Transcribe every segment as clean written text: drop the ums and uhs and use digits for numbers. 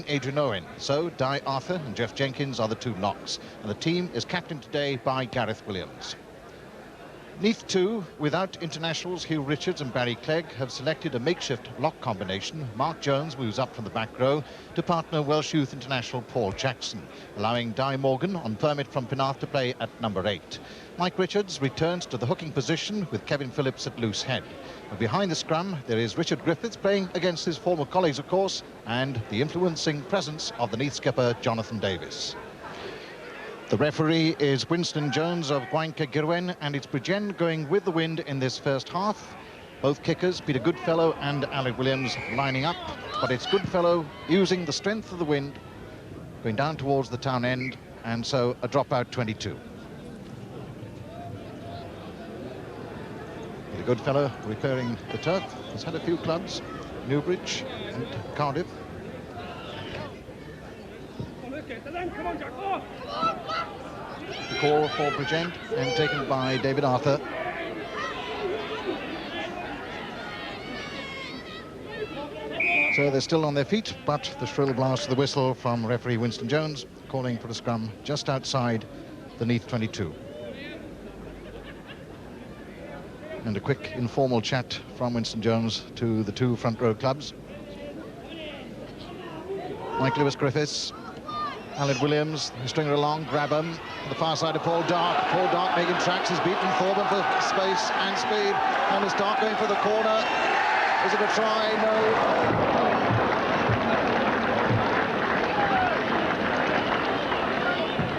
Adrian Owen. So Di Arthur and Jeff Jenkins are the two locks, and the team is captained today by Gareth Williams. Neath 2, without internationals Hugh Richards and Barry Clegg, have selected a makeshift lock combination. Mark Jones moves up from the back row to partner Welsh youth international Paul Jackson, allowing Di Morgan on permit from Penarth to play at number 8. Mike Richards returns to the hooking position with Kevin Phillips at loose head. And behind the scrum, there is Richard Griffiths playing against his former colleagues, of course, and the influencing presence of the Neath skipper, Jonathan Davis. The referee is Winston Jones of Gwainca Girwen, and it's Bridgend going with the wind in this first half. Both kickers, Peter Goodfellow and Alec Williams, lining up, but it's Goodfellow using the strength of the wind, going down towards the town end, and so a dropout 22. Peter Goodfellow repairing the turf. He's had a few clubs, Newbridge and Cardiff. The call for Bridgend and taken by David Arthur. So they're still on their feet, but the shrill blast of the whistle from referee Winston Jones calling for a scrum just outside the Neath 22. And a quick informal chat from Winston Jones to the two front row clubs. Mike Lewis Griffiths, Aled Williams, stringer along, grab him on the far side of Paul Dark. Paul Dark making tracks, he's beaten Thorburn for space and speed, and it's Dark going for the corner. Is it a try? No.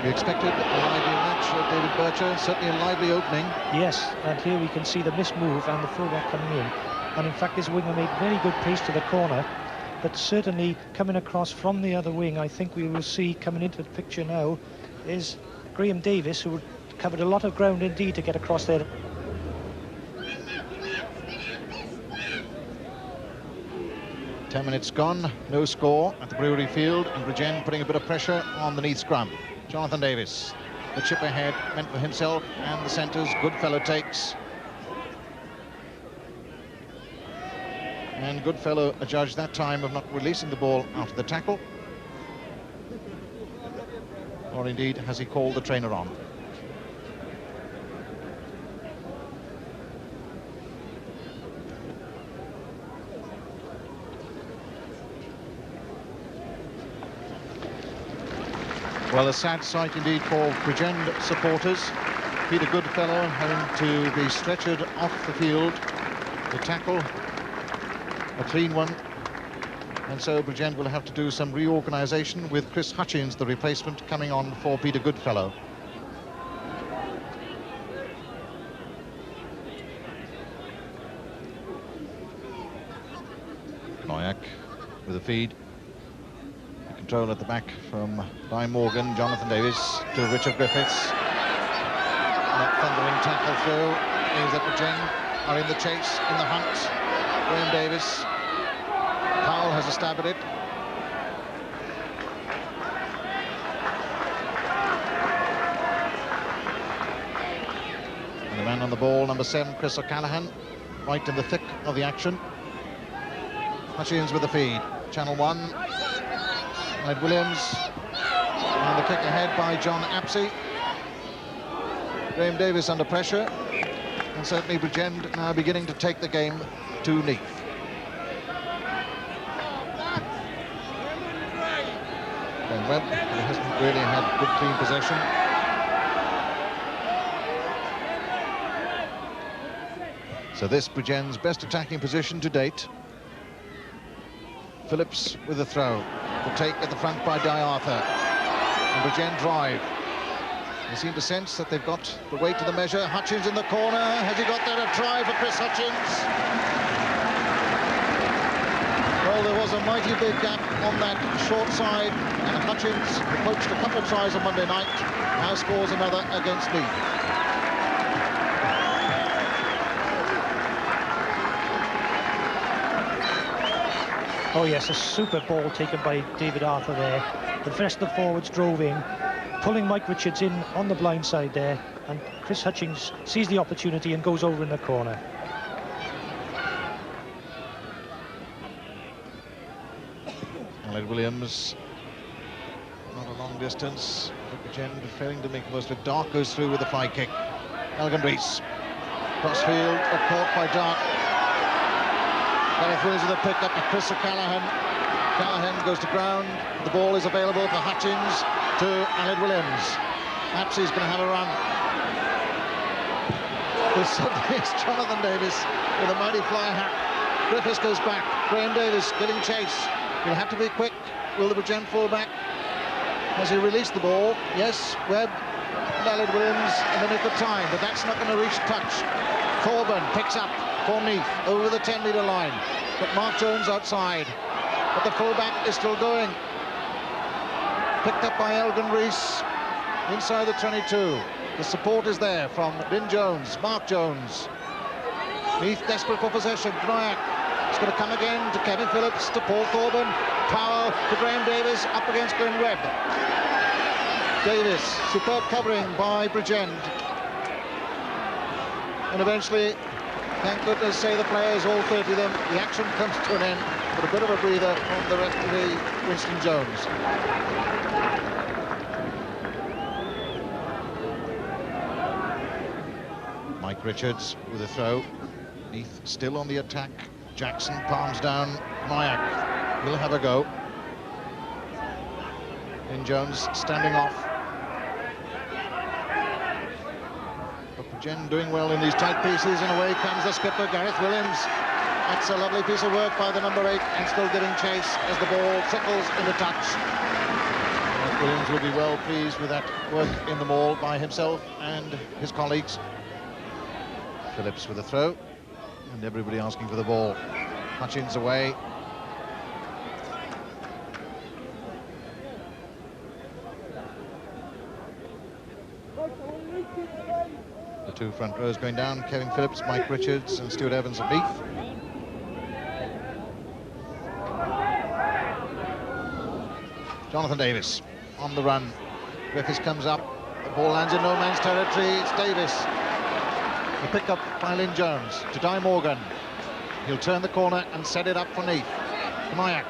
You expected a lively match, David Bircher, certainly a lively opening. Yes, and here we can see the missed move and the fullback coming in. And in fact, his winger made very good pace to the corner. But certainly coming across from the other wing, I think we will see coming into the picture now is Graham Davis, who covered a lot of ground indeed to get across there. Ten minutes gone, no score at the Brewery Field, and Bridgend putting a bit of pressure on the Neath scrum. Jonathan Davis, the chip ahead, meant for himself and the centres. Goodfellow takes. And Goodfellow adjudged that time of not releasing the ball after the tackle. Or indeed, has he called the trainer on? Well, a sad sight indeed for Bridgend supporters. Peter Goodfellow having to be stretchered off the field. The tackle, a clean one. And so Bridgend will have to do some reorganisation with Chris Hutchins, the replacement, coming on for Peter Goodfellow. Noyak with a feed. Control at the back from Di Morgan, Jonathan Davis to Richard Griffiths. That thundering tackle through means that Bridgend are in the chase, in the hunt. Graham Davis. Powell has a stab at it. And the man on the ball, number 7, Chris O'Callaghan, right in the thick of the action. Hutchins with the feed. Channel 1. Ed Williams, and the kick ahead by John Apsey. Graham Davis under pressure, and certainly Bridgend now beginning to take the game to Neath. Ben Webb, who hasn't really had good clean possession. So this Bridgend's best attacking position to date. Phillips with a throw. The take at the front by Di Arthur. And Bridgend drive. They seem to sense that they've got the weight to the measure. Hutchins in the corner. Has he got there? A try for Chris Hutchins. Well, there was a mighty big gap on that short side, and Hutchins, who poached a couple of tries on Monday night, now scores another against Neath. Oh yes, a super ball taken by David Arthur there. The rest of the forwards drove in, pulling Mike Richards in on the blind side there, and Chris Hutchins sees the opportunity and goes over in the corner. Aled Williams, not a long distance. Bridgend failing to make the most of it. Dark goes through with a fly kick. Elgin Rees, crossfield, but caught by Dark. Gareth Williams with a pick up to Chris O'Callaghan. Callaghan goes to ground. The ball is available for Hutchins to Aled Williams. Apsey's going to have a run. It's Jonathan Davis with a mighty fly hack. Griffiths goes back. Graham Davis giving chase. He'll have to be quick. Will the Bridgend full-back? Has he released the ball? Yes, Webb and Aled Williams in the nick of time, but that's not going to reach touch. Thorburn picks up for Neath over the 10-metre line, but Mark Jones outside. But the full-back is still going. Picked up by Elgin Rees inside the 22. The support is there from Lynn Jones, Mark Jones. Neath desperate for possession. Dvorak is going to come again to Kevin Phillips, to Paul Thorburn. Powell to Graham Davis, up against Glenn Webb. Davis, superb covering by Bridgend. And eventually, thank goodness, say the players, all 30 of them, the action comes to an end, but a bit of a breather from the referee, Winston Jones. Mike Richards with a throw. Neath still on the attack. Jackson palms down. Mayak will have a go. Lynn Jones standing off. But Bridgend doing well in these tight pieces, and away comes the skipper, Gareth Williams. That's a lovely piece of work by the number 8, and still giving chase as the ball trickles into touch. Gareth Williams will be well pleased with that work in the maul by himself and his colleagues. Phillips with a throw, and everybody asking for the ball. Hutchins away. The two front rows going down, Kevin Phillips, Mike Richards and Stuart Evans of Neath. Jonathan Davis on the run. Griffiths comes up, the ball lands in no man's territory. It's Davis. The pick up by Lynn Jones to Di Morgan. He'll turn the corner and set it up for Neath. Mayak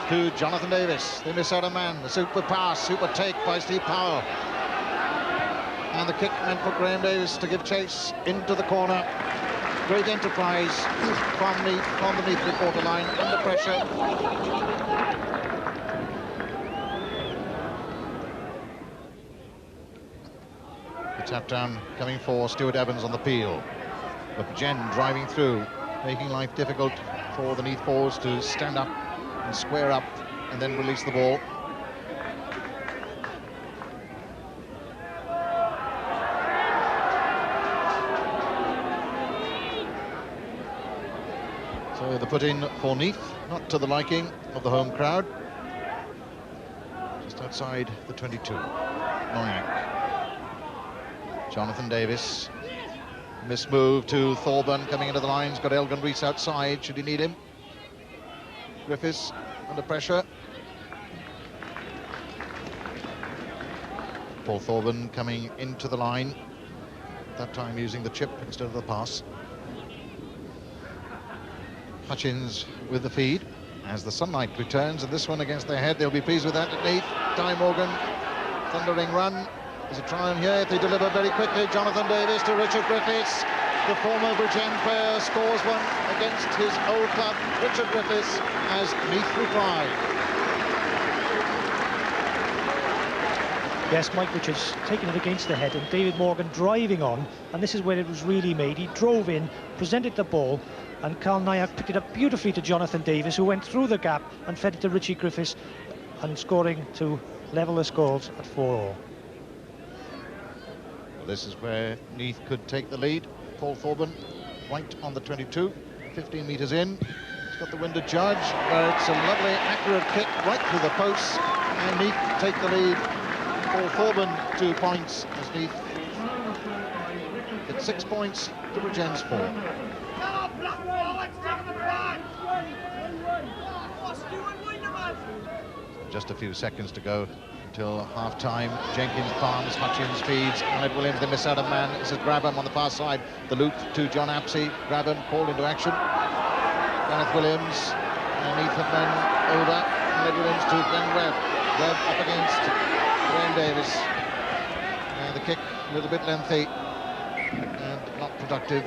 to Jonathan Davis. They miss out a man. The super pass, super take by Steve Powell. And the kick meant for Graham Davis to give chase into the corner. Great enterprise from the Neath reporter line, under pressure. The tap down coming for Stuart Evans on the peel. But Bridgend driving through, making life difficult for the Neath forwards to stand up and square up and then release the ball. So the put in for Neath, not to the liking of the home crowd. Just outside the 22. Noyak. Jonathan Davis. Miss move to Thorburn coming into the lines. Got Elgin Rees outside, should he need him. Griffiths under pressure. Paul Thorburn coming into the line. That time using the chip instead of the pass. Hutchins with the feed as the sunlight returns, and this one against their head. They'll be pleased with that at Neath. Di Morgan, thundering run. There's a try on here if they deliver very quickly. Jonathan Davis to Richard Griffiths. The former Bridgend player scores one against his old club, Richard Griffiths, as Neath reply. Yes, Mike Richards taking it against the head, and David Morgan driving on, and this is where it was really made. He drove in, presented the ball, and Carl Nyack picked it up beautifully to Jonathan Davis, who went through the gap and fed it to Richie Griffiths, and scoring to level the scores at 4-all. Well, this is where Neath could take the lead. Paul Thorburn, right on the 22, 15 metres in. He's got the window judge, where it's a lovely, accurate kick right through the posts, and Neath take the lead. Paul Thorburn 2 points as Neath gets 6 points to Bridgend's 4. Just a few seconds to go until half-time. Jenkins palms, Hutchins feeds, Aled Williams, they miss out a man. This is Grabham on the far side. The loop to John Apsey. Grabham called into action. Gareth Williams and Neath have men over. Aled Williams to Glenn Webb. Webb up against Graham Davis. And the kick a little bit lengthy and not productive.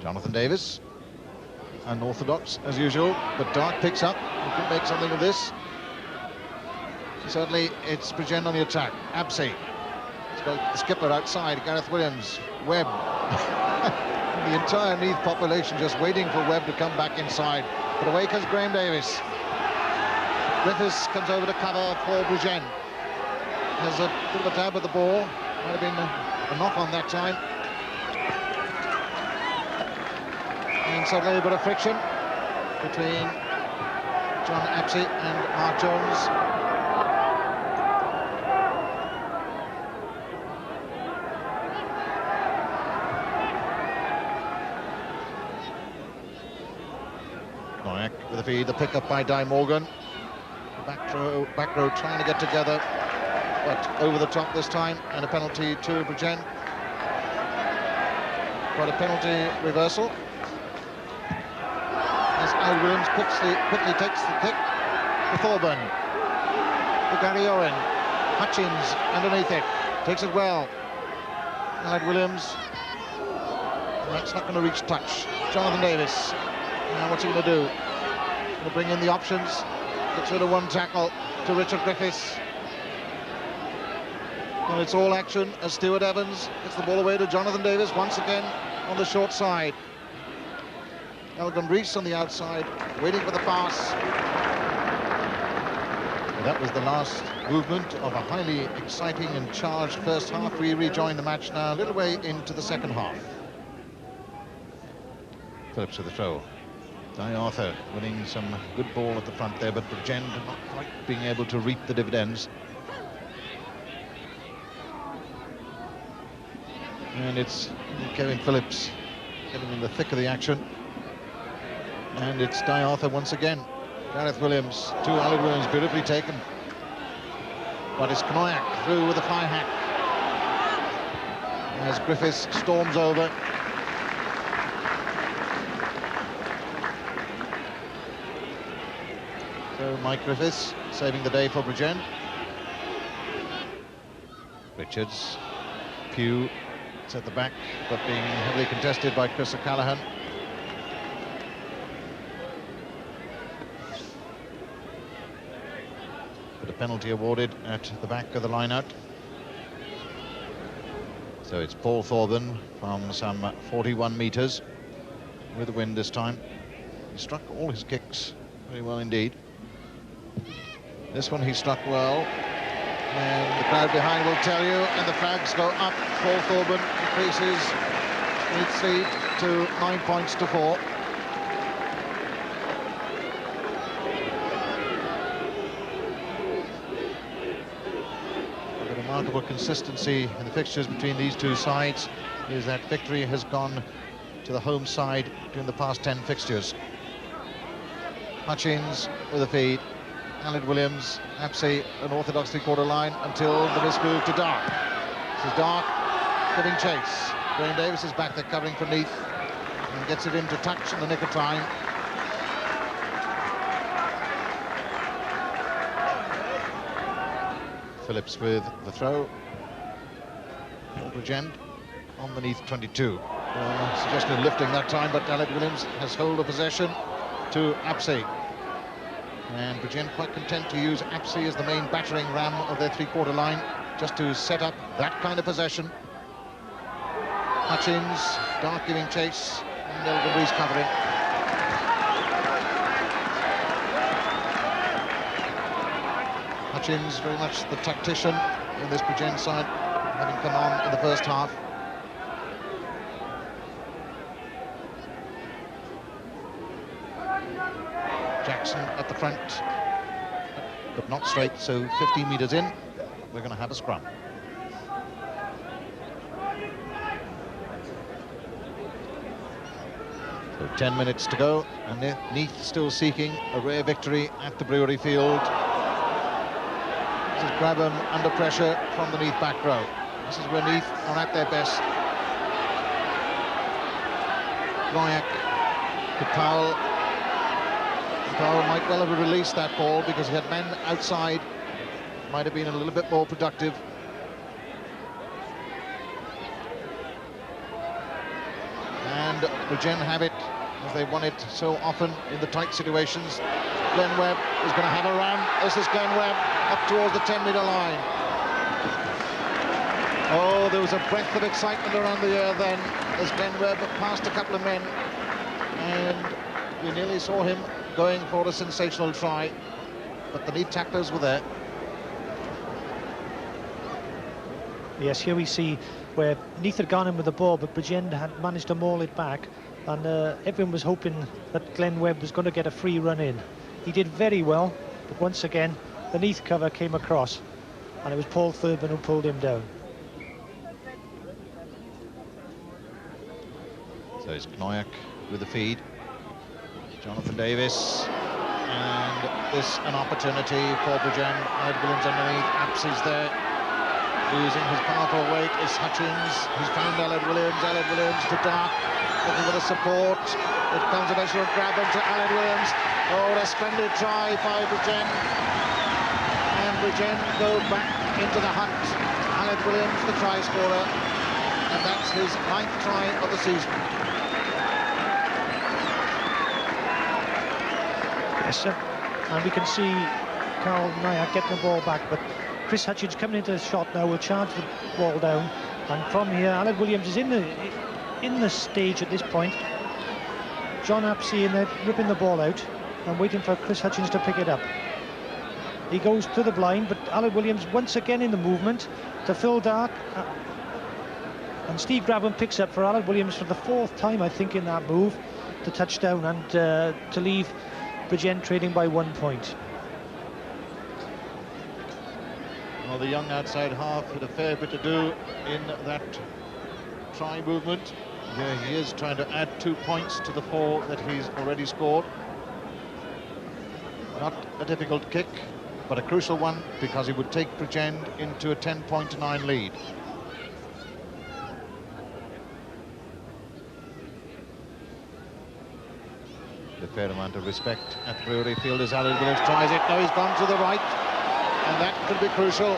Jonathan Davis, unorthodox as usual, but Dark picks up. He can make something of this. Certainly it's Bridgend on the attack. Absey. He's got the skipper outside, Gareth Williams. Webb. The entire Neath population just waiting for Webb to come back inside. But away comes Graham Davis. Griffiths comes over to cover for Bridgend. Has a bit of a dab at the ball. Might have been a knock on that time. And suddenly a bit of friction between John Absey and Mark Jones. With the feed, the pick-up by Di Morgan. Back row trying to get together, but over the top this time, and a penalty to Bridgend. Quite a penalty reversal. As Aled Williams quickly takes the kick to Thorburn. To Gary Owen. Hutchins underneath it. Takes it well. Aled Williams. And that's not going to reach touch. Jonathan Davis. Now what's he going to do? To bring in the options, gets rid of one tackle to Richard Griffiths. And it's all action as Stuart Evans gets the ball away to Jonathan Davis once again on the short side. Elgin Rees on the outside, waiting for the pass. Well, that was the last movement of a highly exciting and charged first half. We rejoin the match now a little way into the second half. Phillips with the throw. Di Arthur winning some good ball at the front there, but Bridgend not quite being able to reap the dividends. And it's Kevin Phillips getting in the thick of the action. And it's Di Arthur once again. Gareth Williams to Aled Williams, beautifully taken. But it's Knoyak through with a fly hack. As Griffiths storms over. So Mike Griffiths saving the day for Bridgend. Richards, Pugh, it's at the back, but being heavily contested by Chris O'Callaghan. But a penalty awarded at the back of the line-out. So it's Paul Thorburn from some 41 metres with the wind this time. He struck all his kicks very well indeed. This one he struck well, and the crowd behind will tell you, and the flags go up. Paul Thorburn increases Neath's lead to 9 points to 4. The remarkable consistency in the fixtures between these two sides is that victory has gone to the home side during the past 10 fixtures. Hutchins with a feed. Aled Williams, Absey, an orthodox three-quarter line until the mismove to Dark. This is Dark giving chase. Graham Davis is back there covering for Neath and gets it into touch in the nick of time. Phillips with the throw. Bridgend on the Neath 22. Suggestion of lifting that time, but Aled Williams has hold of possession to Absey. And Bridgend quite content to use Absey as the main battering ram of their three-quarter line, just to set up that kind of possession. Hutchins, Dark giving chase, and Elgin Rees covering. Hutchins very much the tactician in this Bridgend side, having come on in the first half. Jackson at the front, but not straight, so 15 metres in, we're going to have a scrum. So 10 minutes to go, and Neath still seeking a rare victory at the Brewery Field. This is Grabham under pressure from the Neath back row. This is where Neath are at their best. Knoyak to Powell. Powell might well have released that ball because he had men outside. Might have been a little bit more productive. And Bridgend have it, as they won it so often in the tight situations. Glenn Webb is going to have a run. This is Glenn Webb up towards the 10-metre line. Oh, there was a breath of excitement around the air then as Glenn Webb passed a couple of men, and we nearly saw him going for a sensational try, but the Neath tacklers were there. Yes, here we see where Neath had gone in with the ball, but Bridgend had managed to maul it back, and everyone was hoping that Glenn Webb was going to get a free run in. He did very well, but once again the Neath cover came across, and it was Paul Thurban who pulled him down. So it's Knoyak with the feed. Jonathan Davis, and this an opportunity for Bridgend. Aled Williams underneath, Apsy's there. Losing his powerful weight is Hutchins. He's found Aled Williams to Dark, looking for the support. It comes a measure of grab into Aled Williams. Oh, what a splendid try by Bridgend. And Bridgend go back into the hunt. Aled Williams, the try scorer, and that's his 9th try of the season. Yes, sir. And we can see Karl Knoyak getting the ball back, but Chris Hutchins coming into the shot now will charge the ball down, and from here Aled Williams is in the stage at this point. John Apsey in there ripping the ball out and waiting for Chris Hutchins to pick it up. He goes to the blind, but Aled Williams once again in the movement to Phil Dark, and Steve Grabban picks up for Aled Williams for the 4th time, I think, in that move to touchdown, and to leave Bridgend trading by 1 point. Well, the young outside half had a fair bit to do in that try movement. Here he is trying to add 2 points to the 4 that he's already scored. Not a difficult kick, but a crucial one, because he would take Bridgend into a 10-9 lead. A fair amount of respect at Brewery Field as Aled Williams tries it. Now he's gone to the right, and that could be crucial.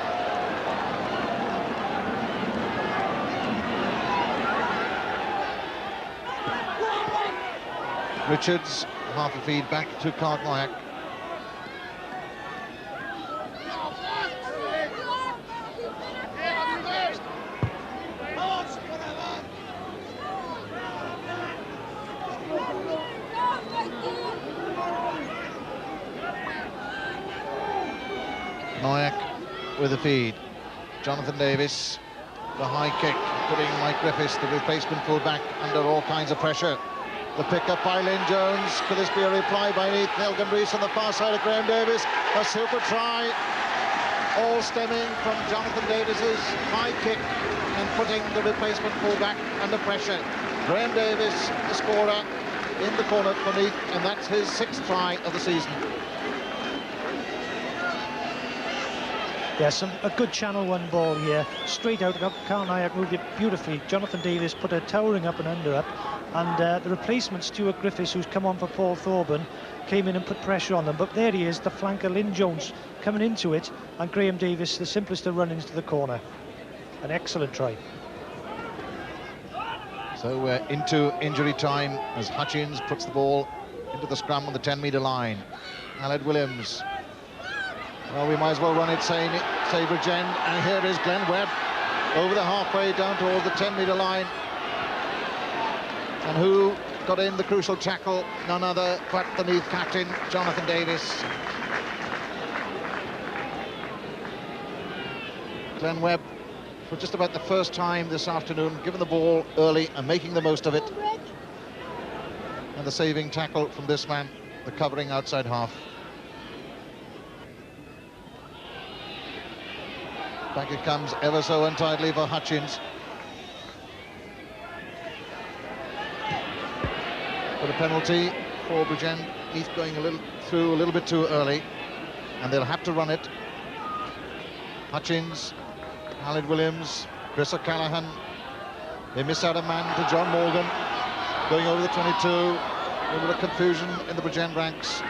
Richards, half a feed back to Karl Knoyak. Knoyak with the feed. Jonathan Davis, the high kick, putting Mike Griffiths, the replacement fullback, under all kinds of pressure. The pick-up by Lynn Jones. Could this be a reply by Neath? Nelgan Rees on the far side of Graham Davis. A super try, all stemming from Jonathan Davis's high kick and putting the replacement fullback under pressure. Graham Davis, the scorer, in the corner for Neath, and that's his 6th try of the season. Yes, a good channel 1 ball here, straight out. Karl Knoyak moved it beautifully. Jonathan Davis put a towering up and under up, and the replacement, Stuart Griffiths, who's come on for Paul Thorburn, came in and put pressure on them. But there he is, the flanker Lynn Jones coming into it, and Graham Davis, the simplest of run-ins to the corner. An excellent try. So we're into injury time as Hutchins puts the ball into the scrum on the 10-metre line. Aled Williams. Well, we might as well run it, say Bridgend, and here is Glenn Webb over the halfway down towards the 10-metre line. And who got in the crucial tackle? None other but the Neath captain, Jonathan Davis. Glenn Webb, for just about the first time this afternoon, given the ball early and making the most of it. And the saving tackle from this man, the covering outside half. Back it comes ever so untidily for Hutchins. But a penalty for Bridgend. He's going a little bit too early, and they'll have to run it. Hutchins, Aled Williams, Chris O'Callaghan. They miss out a man to John Morgan. going over the 22. A little bit of confusion in the Bridgend ranks.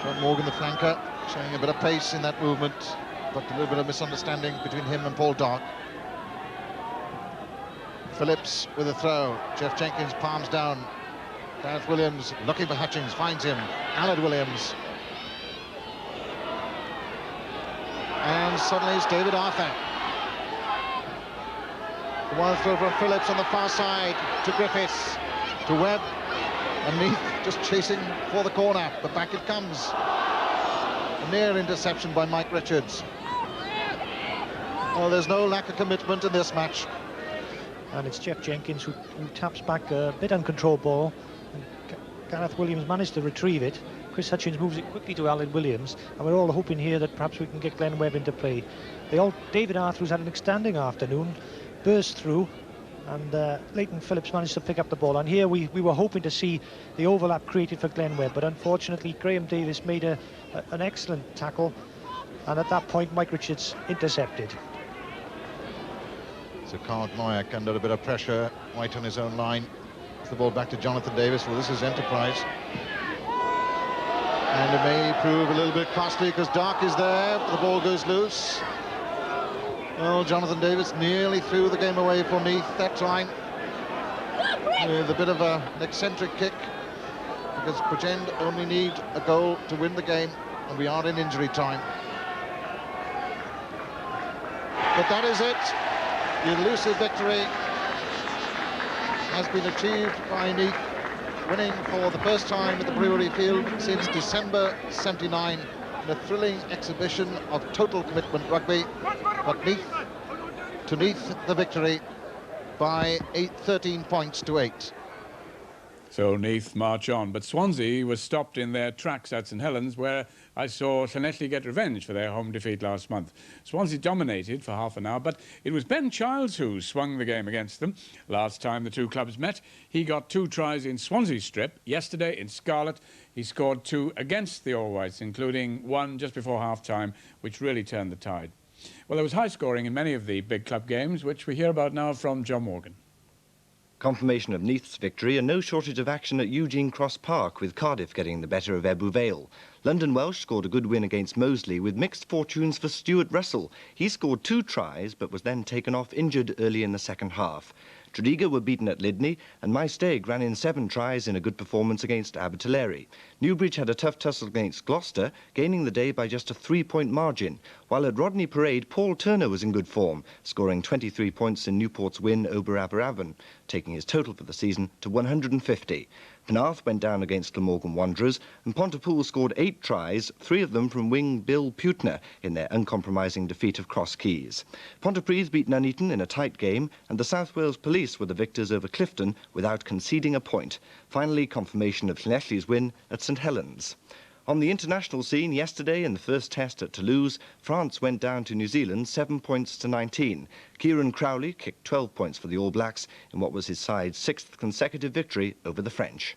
John Morgan, the flanker, showing a bit of pace in that movement, but a little bit of misunderstanding between him and Paul Dark. Phillips with a throw. Jeff Jenkins palms down. Gareth Williams looking for Hutchings, finds him. Allard Williams. And suddenly it's David Arthur. The wild throw from Phillips on the far side to Griffiths, to Webb, and Neath just chasing for the corner, but back it comes. A near interception by Mike Richards. Oh, there's no lack of commitment in this match. And it's Jeff Jenkins who taps back a bit uncontrolled ball. And Gareth Williams managed to retrieve it. Chris Hutchins moves it quickly to Alan Williams, and we're all hoping here that perhaps we can get Glenn Webb into play. David Arthur, who's had an outstanding afternoon, burst through, and Leighton Phillips managed to pick up the ball. And here we were hoping to see the overlap created for Glenn Webb, but unfortunately Graham Davis made an excellent tackle, and at that point Mike Richards intercepted. So Carl Noyak under a bit of pressure, White on his own line. It's the ball back to Jonathan Davis. Well, this is enterprise. And it may prove a little bit costly because Dark is there, but the ball goes loose. Well, Jonathan Davis nearly threw the game away for Neath that time, with a bit of an eccentric kick, because Bridgend only need a goal to win the game, and we are in injury time. But that is it. The elusive victory has been achieved by Neath, winning for the first time at the Brewery Field since December '79 in a thrilling exhibition of total commitment rugby. But Neath the victory by 13 points to 8. So Neath march on, but Swansea was stopped in their tracks at St Helens, where I saw Llanelli get revenge for their home defeat last month. Swansea dominated for half an hour, but it was Ben Childs who swung the game against them. Last time the two clubs met, he got 2 tries in Swansea strip. Yesterday in Scarlet, he scored 2 against the All Whites, including one just before half-time, which really turned the tide. Well, there was high scoring in many of the big club games, which we hear about now from John Morgan. Confirmation of Neath's victory and no shortage of action at Eugene Cross Park, with Cardiff getting the better of Ebbw Vale. London Welsh scored a good win against Moseley, with mixed fortunes for Stuart Russell. He scored 2 tries but was then taken off injured early in the second half. Tredegar were beaten at Lydney, and Maesteg ran in 7 tries in a good performance against Abertillery. Newbridge had a tough tussle against Gloucester, gaining the day by just a 3-point margin, while at Rodney Parade, Paul Turner was in good form, scoring 23 points in Newport's win over Aberavon, taking his total for the season to 150. Penarth went down against Glamorgan Wanderers, and Pontypool scored 8 tries, 3 of them from wing Bill Putner in their uncompromising defeat of Cross Keys. Pontypridd beat Nuneaton in a tight game, and the South Wales Police were the victors over Clifton without conceding a point. Finally, confirmation of Llanelli's win at St Helens. On the international scene yesterday in the first test at Toulouse, France went down to New Zealand 7 points to 19. Kieran Crowley kicked 12 points for the All Blacks in what was his side's 6th consecutive victory over the French.